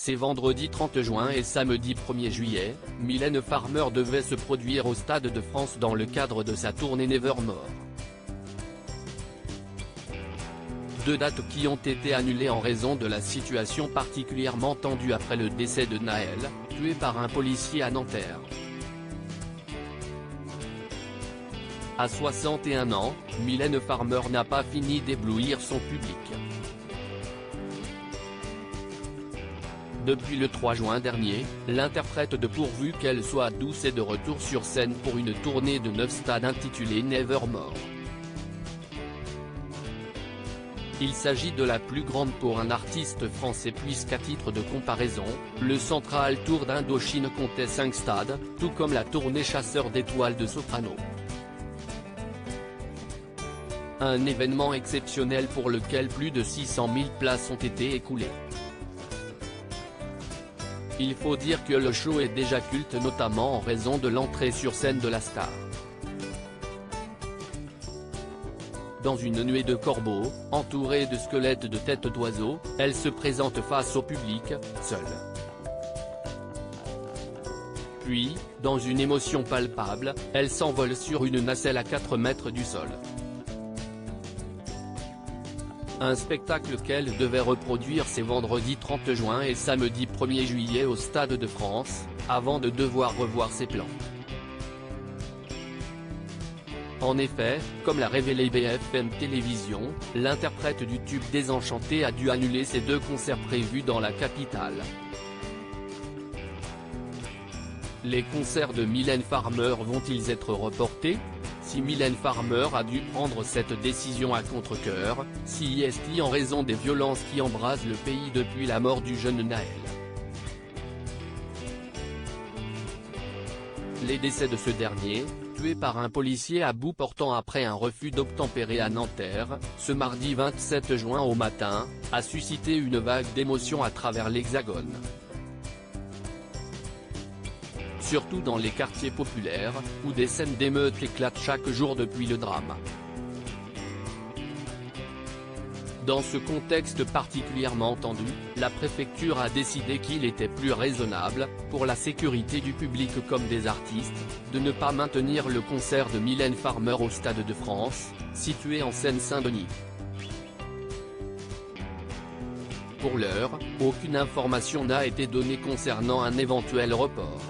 C'est vendredi 30 juin et samedi 1er juillet, Mylène Farmer devait se produire au Stade de France dans le cadre de sa tournée Nevermore. Deux dates qui ont été annulées en raison de la situation particulièrement tendue après le décès de Naël, tué par un policier à Nanterre. À 61 ans, Mylène Farmer n'a pas fini d'éblouir son public. Depuis le 3 juin dernier, l'interprète de Pourvu qu'elle soit douce est de retour sur scène pour une tournée de 9 stades intitulée Nevermore. Il s'agit de la plus grande pour un artiste français puisqu'à titre de comparaison, le Central Tour d'Indochine comptait 5 stades, tout comme la tournée Chasseurs d'étoiles de Soprano. Un événement exceptionnel pour lequel plus de 600 000 places ont été écoulées. Il faut dire que le show est déjà culte notamment en raison de l'entrée sur scène de la star. Dans une nuée de corbeaux, entourée de squelettes de têtes d'oiseaux, elle se présente face au public, seule. Puis, dans une émotion palpable, elle s'envole sur une nacelle à 4 mètres du sol. Un spectacle qu'elle devait reproduire ces vendredi 30 juin et samedi 1er juillet au Stade de France, avant de devoir revoir ses plans. En effet, comme l'a révélé BFM Télévision, l'interprète du tube Désenchanté a dû annuler ses 2 concerts prévus dans la capitale. Les concerts de Mylène Farmer vont-ils être reportés? Si Mylène Farmer a dû prendre cette décision à contre-cœur, si est-il en raison des violences qui embrasent le pays depuis la mort du jeune Naël. Les décès de ce dernier, tué par un policier à bout portant après un refus d'obtempérer à Nanterre, ce mardi 27 juin au matin, a suscité une vague d'émotions à travers l'Hexagone. Surtout dans les quartiers populaires, où des scènes d'émeutes éclatent chaque jour depuis le drame. Dans ce contexte particulièrement tendu, la préfecture a décidé qu'il était plus raisonnable, pour la sécurité du public comme des artistes, de ne pas maintenir le concert de Mylène Farmer au Stade de France, situé en Seine-Saint-Denis. Pour l'heure, aucune information n'a été donnée concernant un éventuel report.